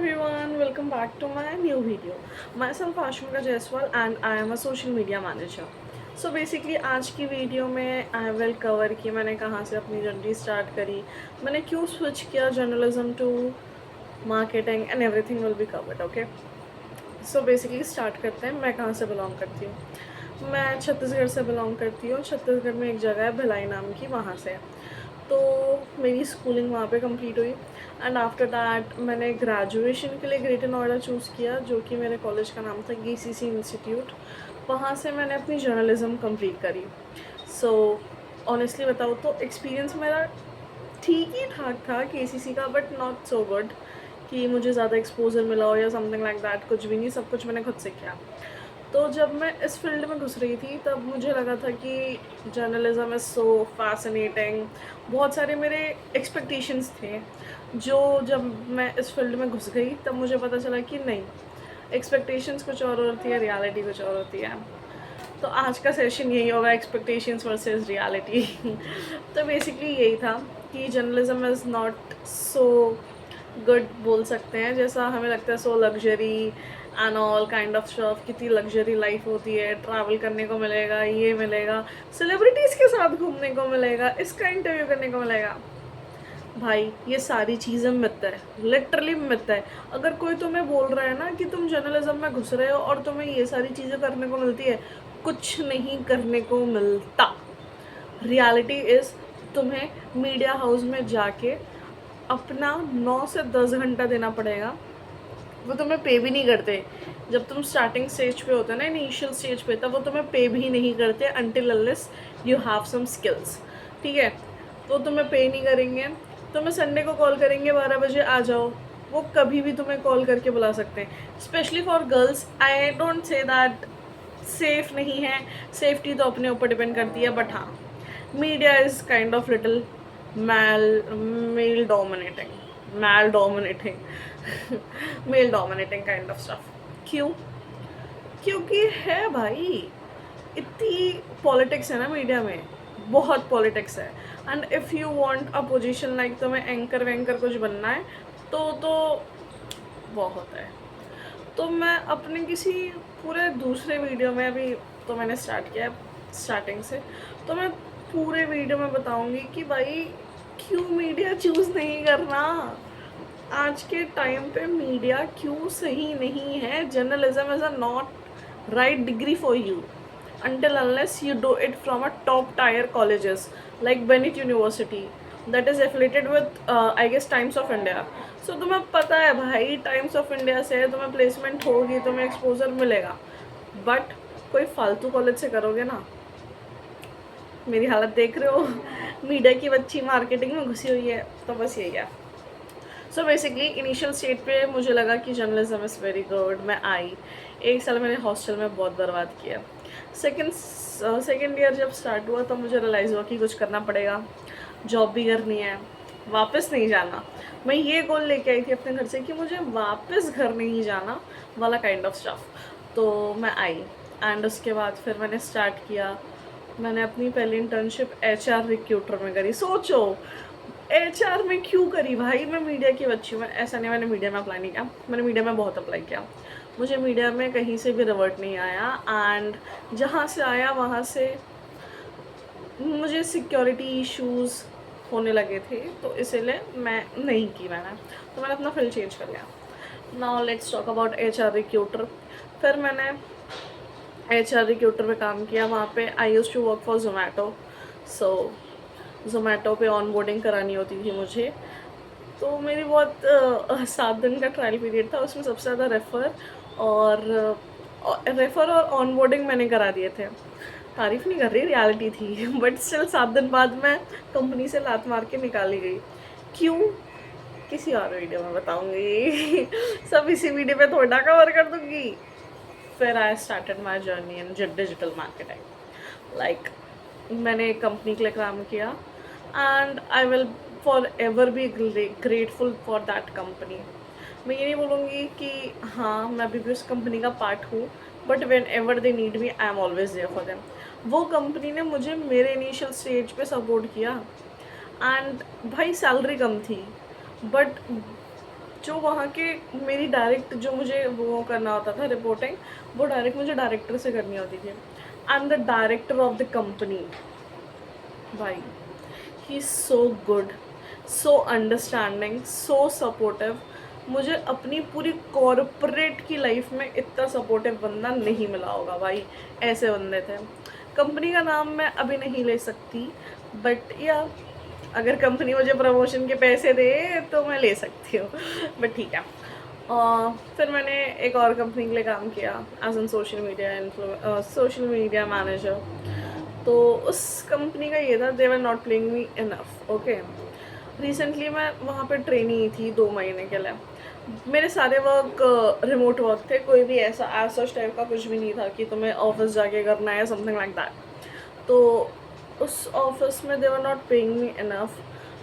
everyone, welcome back to my new video. Myself Ashmika Jaiswal and I am a social media manager. So basically आज की video में I will cover कि मैंने कहाँ से अपनी जर्नी स्टार्ट करी, मैंने क्यों स्विच किया journalism to marketing and everything will be covered. Okay, so basically start करते हैं. मैं कहाँ से बिलोंग करती हूँ? मैं छत्तीसगढ़ से बिलोंग करती हूँ. छत्तीसगढ़ में एक जगह है भिलाई नाम की, वहाँ से. तो मेरी स्कूलिंग वहाँ पे कंप्लीट हुई एंड आफ्टर दैट मैंने ग्रेजुएशन के लिए ग्रेटर नोएडा चूज़ किया, जो कि मेरे कॉलेज का नाम था GCC इंस्टीट्यूट. वहाँ से मैंने अपनी जर्नलिज्म कंप्लीट करी. सो ऑनेस्टली बताऊँ तो एक्सपीरियंस मेरा ठीक ही ठाक था KCC का, बट नॉट सो गुड कि मुझे ज़्यादा एक्सपोजर मिला हो या समथिंग लाइक दैट. कुछ भी नहीं, सब कुछ मैंने खुद से किया. तो जब मैं इस फील्ड में घुस रही थी तब मुझे लगा था कि जर्नलिज्म इज़ सो फैसिनेटिंग. बहुत सारे मेरे एक्सपेक्टेशंस थे, जो जब मैं इस फील्ड में घुस गई तब मुझे पता चला कि नहीं, एक्सपेक्टेशंस कुछ और होती है, रियलिटी कुछ और होती है. तो आज का सेशन यही होगा, एक्सपेक्टेशंस वर्सेस रियलिटी. तो बेसिकली यही था कि journalism is not so good बोल सकते हैं, जैसा हमें लगता है. So luxury and all kind of stuff, कितनी लग्जरी लाइफ होती है, ट्रैवल करने को मिलेगा, ये मिलेगा, सेलिब्रिटीज़ के साथ घूमने को मिलेगा, इसका इंटरव्यू करने को मिलेगा. भाई ये सारी चीज़ें मिथ है, लिटरली मिथ है. अगर कोई तुम्हें बोल रहा है ना कि तुम जर्नलिज्म में घुस रहे हो और तुम्हें ये सारी चीज़ें करने को मिलती है, कुछ नहीं करने को मिलता. रियलिटी इज़ तुम्हें मीडिया हाउस में जाके अपना 9 से 10 घंटा देना पड़ेगा. वो तुम्हें पे भी नहीं करते. जब तुम स्टार्टिंग स्टेज पे होते हो ना, इनिशियल स्टेज पे, तब वो तुम्हें पे भी नहीं करते until unless you have some skills. ठीक है, वो तुम्हें पे नहीं करेंगे. तुम्हें संडे को कॉल करेंगे 12 बजे आ जाओ, वो कभी भी तुम्हें कॉल करके बुला सकते हैं. Specially for girls, I don't say that safe नहीं है, सेफ्टी तो अपने ऊपर डिपेंड करती है, बट हाँ, media is kind of little male dominating male dominating kind of stuff. क्यों? क्योंकि है भाई, इतनी पॉलिटिक्स है ना मीडिया में, बहुत पॉलिटिक्स है. And if you want a position like तुम्हें एंकर वैंकर कुछ बनना है तो बहुत है. तो मैं अपने किसी पूरे दूसरे वीडियो में, अभी तो मैंने स्टार्ट किया है स्टार्टिंग से, तो मैं पूरे वीडियो में बताऊंगी कि भाई क्यों मीडिया चूज़ नहीं करना. आज के टाइम पे मीडिया क्यों सही नहीं है. Journalism is a not right degree for you until unless you do it from a top tier colleges like Bennett University that is affiliated with I guess Times of India. So तुम्हें पता है भाई, times of India से तुम्हें placement होगी, तुम्हें exposure मिलेगा, but कोई फालतू कॉलेज से करोगे ना. मेरी हालत देख रहे हो, मीडिया की बच्ची मार्केटिंग में घुसी हुई है, तो बस यही है. सो बेसिकली इनिशियल स्टेज पे मुझे लगा कि जर्नलिज्म इज़ वेरी गुड. मैं आई, 1 साल मैंने हॉस्टल में बहुत बर्बाद किया. सेकेंड ईयर जब स्टार्ट हुआ तो मुझे रियलाइज़ हुआ कि कुछ करना पड़ेगा, जॉब भी करनी है, वापस नहीं जाना. मैं ये गोल लेके आई थी अपने घर से कि मुझे वापस घर नहीं जाना वाला काइंड ऑफ स्टफ. तो मैं आई एंड उसके बाद फिर मैंने स्टार्ट किया. मैंने अपनी पहली इंटर्नशिप HR रिक्रूटर में करी. सोचो, HR में क्यों करी भाई, मैं मीडिया की बच्ची हूँ. ऐसा नहीं मैंने मीडिया में अप्लाई नहीं किया, मैंने मीडिया में बहुत अप्लाई किया. मुझे मीडिया में कहीं से भी रिवर्ट नहीं आया एंड जहाँ से आया वहाँ से मुझे सिक्योरिटी इश्यूज़ होने लगे थे, तो इसीलिए मैं नहीं की. तो मैंने अपना फील्ड चेंज कर लिया. Now let's talk about HR recruiter. फिर मैंने HR रिक्रूटर पे काम किया. वहाँ पे I used to work for Zomato. So Zomato पे ऑन बोर्डिंग करानी होती थी मुझे. तो मेरी बहुत 7 दिन का ट्रायल पीरियड था, उसमें सबसे ज़्यादा रेफ़र और ऑन बोर्डिंग मैंने करा दिए थे. तारीफ़ नहीं कर रही, रियलिटी थी. बट स्टिल 7 दिन बाद मैं कंपनी से लात मार के निकाली गई. क्यों? किसी और वीडियो में बताऊंगी. सब इसी वीडियो पे थोड़ा कवर कर दूंगी. फिर I started my journey in digital marketing. Like मैंने एक कंपनी के लिए काम किया and I will for ever be grateful for that company. मैं ये नहीं बोलूँगी कि हाँ मैं अभी भी उस कंपनी का पार्ट हूँ, but whenever they need me I am always there for them. वो कंपनी ने मुझे मेरे इनिशियल स्टेज पे सपोर्ट किया एंड भाई सैलरी कम थी, बट जो वहाँ के मेरी डायरेक्ट जो मुझे वो करना होता था रिपोर्टिंग, वो डायरेक्ट मुझे डायरेक्टर से करनी होती थी। I am the director of the company भाई। He is so good, so understanding, so supportive. मुझे अपनी पूरी कॉरपोरेट की लाइफ में इतना सपोर्टिव बंदा नहीं मिला होगा भाई, ऐसे बंदे थे। कंपनी का नाम मैं अभी नहीं ले सकती, बट या अगर कंपनी मुझे प्रमोशन के पैसे दे तो मैं ले सकती हूँ, बट ठीक है। फिर मैंने एक और कंपनी के लिए काम किया as an social media manager. तो उस कंपनी का ये था, they were not paying me enough. Okay, recently मैं वहाँ पे ट्रेनी थी 2 महीने के लिए। मेरे सारे वर्क रिमोट वर्क थे, कोई भी ऐसा सच टाइप का कुछ भी नहीं था कि तुम्हें ऑफिस जाके करना है, समथिंग लाइक दैट। तो उस ऑफिस में they were not paying me enough.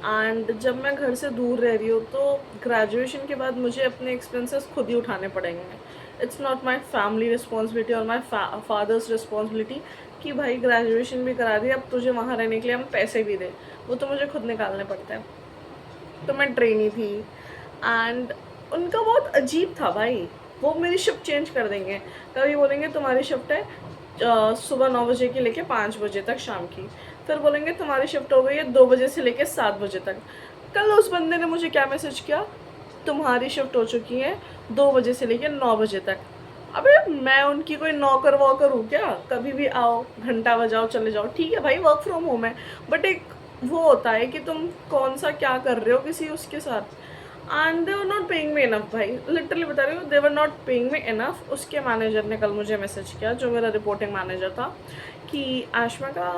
And जब मैं घर से दूर रह रही हूँ तो ग्रेजुएशन के बाद मुझे अपने एक्सपेंसेस खुद ही उठाने पड़ेंगे। It's not my family responsibility और माई फादर्स रिस्पॉन्सिबिलिटी कि भाई ग्रेजुएशन भी करा दी, अब तुझे वहाँ रहने के लिए हम पैसे भी दें, वो तो मुझे खुद निकालने पड़ते हैं। तो मैं ट्रेनी थी एंड उनका बहुत अजीब था भाई। वो मेरी शिफ्ट चेंज कर देंगे, कभी बोलेंगे तुम्हारी शिफ्ट है सुबह 9 बजे के लेके 5 बजे तक शाम की, फिर बोलेंगे तुम्हारी शिफ्ट हो गई है 2 बजे से लेके 7 बजे तक। कल उस बंदे ने मुझे क्या मैसेज किया, तुम्हारी शिफ्ट हो चुकी है 2 बजे से लेके 9 बजे तक। अबे मैं उनकी कोई नौकर वॉकर हूँ क्या? कभी भी आओ, घंटा बजाओ, चले जाओ, ठीक है भाई, वर्क फ्रॉम होम है, बट एक वो होता है कि तुम कौन सा क्या कर रहे हो किसी उसके साथ। And they were not paying me enough भाई, लिटरली बता रही हूँ, they were not paying me enough. उसके मैनेजर ने कल मुझे मैसेज किया, जो मेरा रिपोर्टिंग मैनेजर था, कि आशमा का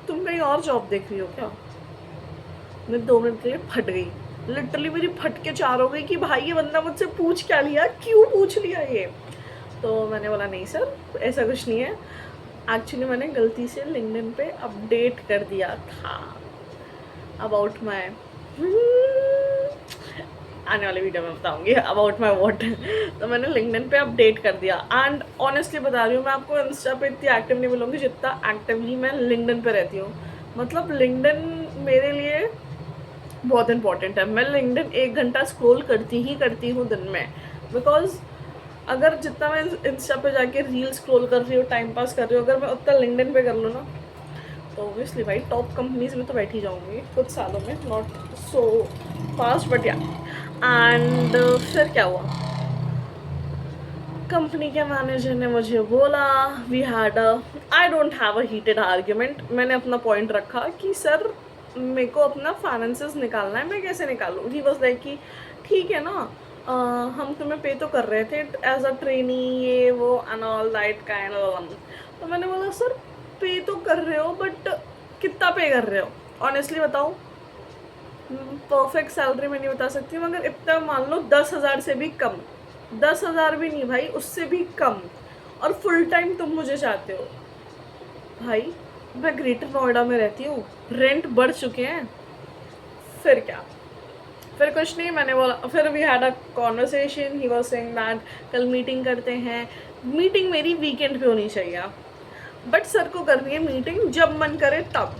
तुम कहीं और जॉब देख रही हो क्या? मैं 2 मिनट के लिए फट गई, लिटरली मेरी फट के चार हो गई कि भाई ये बंदा मुझसे पूछ क्या लिया, क्यों पूछ लिया ये। तो मैंने बोला नहीं सर, ऐसा कुछ नहीं है, एक्चुअली मैंने गलती से लिंक्डइन पे अपडेट कर दिया था अबाउट माई आने वाले वीडियो में बताऊंगी अबाउट माई वॉट। तो मैंने लिंक्डइन पे अपडेट कर दिया। एंड ऑनेस्टली बता रही हूँ, मैं आपको इंस्टा पे इतनी एक्टिव नहीं मिलूंगी जितना एक्टिवली मैं लिंक्डइन पे रहती हूँ। मतलब लिंक्डइन मेरे लिए बहुत इंपॉर्टेंट है। मैं लिंक्डइन 1 घंटा स्क्रॉल करती हूँ दिन में, बिकॉज अगर जितना मैं इंस्टा पे जाके रील स्क्रॉल कर रही हूँ, टाइम पास कर रही हूँ, अगर मैं उतना लिंक्डइन पे कर लूँ ना, तो ऑब्वियसली भाई टॉप कंपनीज में तो बैठ ही जाऊँगी कुछ सालों में, not so fast but yeah. And फिर क्या हुआ, कंपनी के मैनेजर ने मुझे बोला, we had I don't have a heated argument. मैंने अपना पॉइंट रखा कि सर मेरे को अपना फाइनेंसेस निकालना है, मैं कैसे निकालूँ। ही वाज लाइक कि ठीक है ना, हम तुम्हें पे तो कर रहे थे एज अ ट्रेनी, ये वो and all that kind of. तो मैंने बोला सर पे तो कर रहे हो, बट कितना पे कर रहे हो, ऑनेस्टली बताओ। परफेक्ट सैलरी मैं नहीं बता सकती, मगर इतना मान लो 10,000 से भी कम, 10,000 भी नहीं भाई, उससे भी कम, और फुल टाइम तुम मुझे चाहते हो। भाई मैं ग्रेटर नोएडा में रहती हूँ, रेंट बढ़ चुके हैं, फिर क्या, फिर कुछ नहीं। मैंने बोला, फिर we had a conversation, he was saying that कल मीटिंग करते हैं। मीटिंग मेरी वीकेंड पे होनी चाहिए, बट सर को करनी है मीटिंग जब मन करे तब।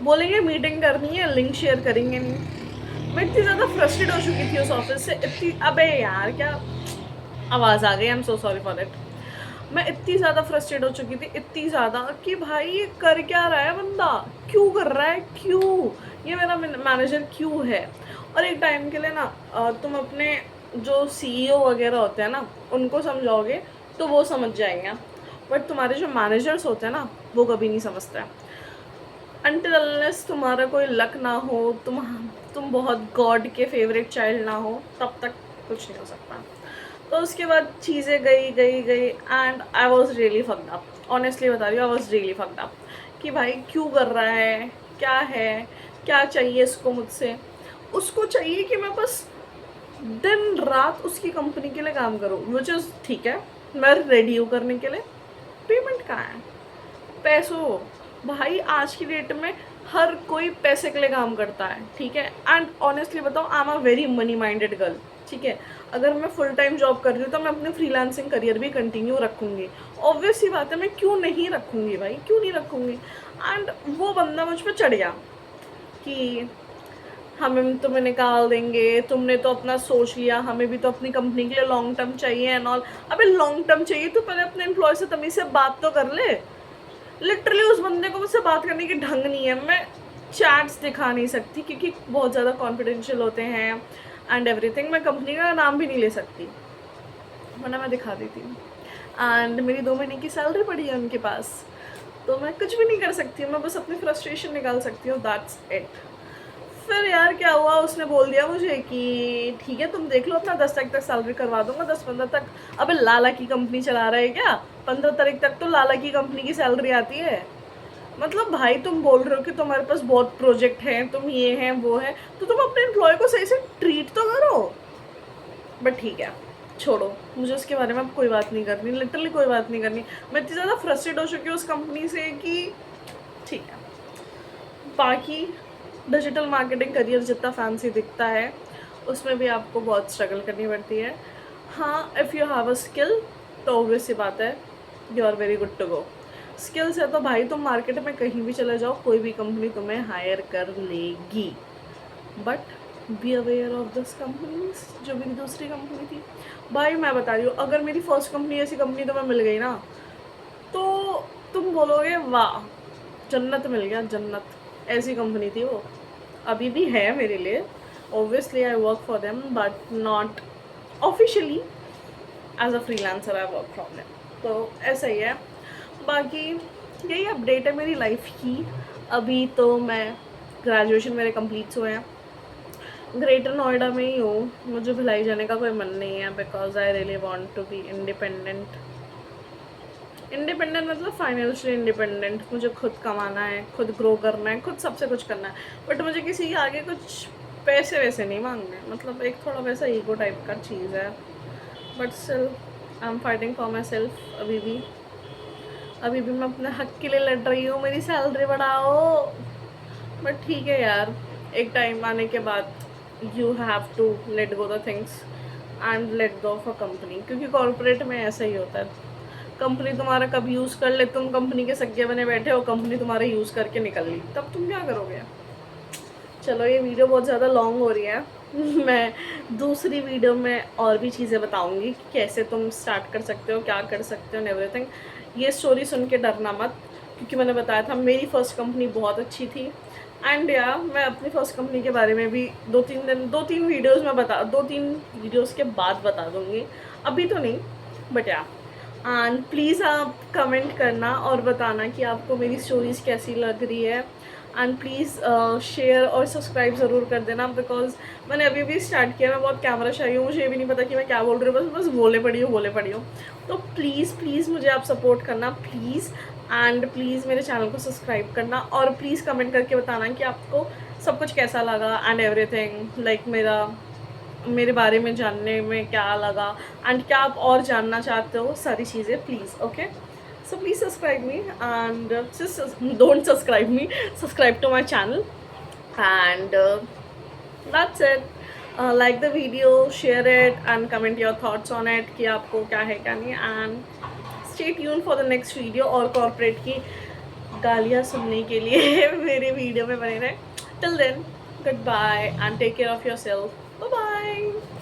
बोलेंगे मीटिंग करनी है, लिंक शेयर करेंगे नहीं। मैं इतनी ज़्यादा फ्रस्ट्रेट हो चुकी थी उस ऑफिस से, इतनी, अबे यार क्या आवाज़ आ गई, I am so sorry for it. मैं इतनी ज़्यादा फ्रस्ट्रेट हो चुकी थी, इतनी ज़्यादा कि भाई ये कर क्या रहा है बंदा, क्यों कर रहा है, क्यों ये मेरा मैनेजर क्यों है। और एक टाइम के लिए ना तुम अपने जो सीईओ वगैरह होते हैं ना, उनको समझाओगे तो वो समझ जाएंगे, बट तुम्हारे जो मैनेजर्स होते हैं ना, वो कभी नहीं समझते। अनटिल अनलेस तुम्हारा कोई लक ना हो, तुम बहुत गॉड के फेवरेट चाइल्ड ना हो, तब तक कुछ नहीं हो सकता। तो उसके बाद चीज़ें गई and I was really fucked up. Honestly बता रही हूँ, I was really fucked up कि भाई क्यों कर रहा है, क्या चाहिए इसको मुझसे। उसको चाहिए कि मैं बस दिन रात उसकी कंपनी के लिए काम करूँ, विच इज़ ठीक है, मैं रेडी हूँ करने के लिए। पेमेंट कहाँ है, पैसों, भाई आज की डेट में हर कोई पैसे के लिए काम करता है, ठीक है। एंड ऑनेस्टली बताओ, I am a very money minded girl, ठीक है। अगर मैं फुल टाइम जॉब कर रही हूँ तो मैं अपने फ्रीलांसिंग करियर भी कंटिन्यू रखूँगी, ऑब्वियस सी बात है, मैं क्यों नहीं रखूँगी भाई, क्यों नहीं रखूँगी। एंड वो बंदा मुझ पर चढ़ गया कि हमें तुम्हें निकाल देंगे, तुमने तो अपना सोच लिया, हमें भी तो अपनी कंपनी के लिए लॉन्ग टर्म चाहिए एंड ऑल। अबे लॉन्ग टर्म चाहिए तो पहले अपने एम्प्लॉय से तमीज से बात तो कर ले। लिटरली उस बंदे को मुझसे बात करने की ढंग नहीं है। मैं चैट्स दिखा नहीं सकती क्योंकि बहुत ज़्यादा कॉन्फिडेंशियल होते हैं एंड एवरीथिंग। मैं कंपनी का नाम भी नहीं ले सकती, वरना मैं दिखा देती हूँ। एंड मेरी 2 महीने की सैलरी पड़ी है उनके पास, तो मैं कुछ भी नहीं कर सकती हूँ, मैं बस अपनी फ्रस्ट्रेशन निकाल सकती हूँ, दैट्स इट। फिर यार क्या हुआ, उसने बोल दिया मुझे कि ठीक है तुम देख लो अपना, 10 तारीख तक सैलरी करवा दूंगा, 10-15 तक। अबे लाला की कंपनी चला रहा है क्या? 15 तारीख तक तो लाला की कंपनी की सैलरी आती है। मतलब भाई तुम बोल रहे हो कि तुम्हारे पास बहुत प्रोजेक्ट हैं, तुम ये हैं वो है, तो तुम अपने एम्प्लॉय को सही से ट्रीट तो करो। बट ठीक है, छोड़ो, मुझे उसके बारे में अब कोई बात नहीं करनी, लिटरली कोई बात नहीं करनी। मैं इतनी ज़्यादा फ्रस्ट्रेट हो चुकी हूँ उस कंपनी से कि ठीक है। बाकी डिजिटल मार्केटिंग करियर जितना फैंसी दिखता है, उसमें भी आपको बहुत स्ट्रगल करनी पड़ती है। हाँ, if you have a skill तो ऑब्वियस सी बात है, you are very good to go. Skills है तो भाई तुम मार्केट में कहीं भी चले जाओ, कोई भी कंपनी तुम्हें हायर कर लेगी। But be aware of this companies. जो मेरी दूसरी कंपनी थी, भाई मैं बता रही हूँ, अगर मेरी फर्स्ट कंपनी ऐसी कंपनी तुम्हें मिल गई ना, तो तुम बोलोगे वाह जन्नत मिल गया, जन्नत। ऐसी कंपनी थी वो, अभी भी है मेरे लिए। Obviously I work for them but not officially, as a freelancer I work from them. तो ऐसा ही है। बाकी यही अपडेट है मेरी लाइफ की। अभी तो मैं ग्रेजुएशन मेरे कंप्लीट हुए हैं, ग्रेटर नोएडा में ही हूँ। मुझे भिलाई जाने का कोई मन नहीं है because I really want to be independent. Independent मतलब फाइनेंशियली इंडिपेंडेंट। मुझे खुद कमाना है, खुद ग्रो करना है, खुद सबसे कुछ करना है। बट मुझे किसी के आगे कुछ पैसे वैसे नहीं मांगने, मतलब एक थोड़ा वैसा ईगो टाइप का चीज़ है। But still I am fighting for my self. अभी भी मैं अपने हक के लिए लड़ रही हूँ, मेरी सैलरी बढ़ाओ। बट ठीक है यार, एक टाइम आने के बाद you have to let go the things and let go of a company, क्योंकि कॉर्पोरेट में ऐसा ही होता है। कंपनी तुम्हारा कब यूज़ कर ले, तुम कंपनी के सगे बने बैठे हो, कंपनी तुम्हारा यूज़ करके निकल ली, तब तुम क्या करोगे? चलो ये वीडियो बहुत ज़्यादा लॉन्ग हो रही है। मैं दूसरी वीडियो में और भी चीज़ें बताऊंगी कि कैसे तुम स्टार्ट कर सकते हो, क्या कर सकते हो एंड एवरीथिंग। ये स्टोरी सुन के डरना मत, क्योंकि मैंने बताया था मेरी फ़र्स्ट कंपनी बहुत अच्छी थी। एंड या मैं अपनी फ़र्स्ट कंपनी के बारे में भी 2-3 वीडियोज़ में 2-3 वीडियोज़ के बाद बता दूँगी, अभी तो नहीं। बट या एंड प्लीज़ आप कमेंट करना और बताना कि आपको मेरी स्टोरीज़ कैसी लग रही है। एंड प्लीज़ शेयर और सब्सक्राइब ज़रूर कर देना, बिकॉज मैंने अभी अभी स्टार्ट किया। मैं बहुत कैमरा शाई हूँ, मुझे ये भी नहीं पता कि मैं क्या बोल रही हूँ, बस बोले पड़ी हूँ। तो प्लीज़ मुझे आप सपोर्ट करना प्लीज़। एंड प्लीज़ मेरे चैनल को सब्सक्राइब करना और प्लीज़ कमेंट करके बताना कि आपको सब कुछ कैसा लगा एंड एवरीथिंग, लाइक मेरे बारे में जानने में क्या लगा एंड क्या आप और जानना चाहते हो, सारी चीज़ें please. Okay, so please subscribe me and don't subscribe me, subscribe to my channel and that's it. Like the video, share it and comment your thoughts on it कि आपको क्या है क्या नहीं, and stay tuned for the next video और corporate की गालियाँ सुनने के लिए मेरे वीडियो में बने रहें। Till then, goodbye and take care of yourself. Bye bye.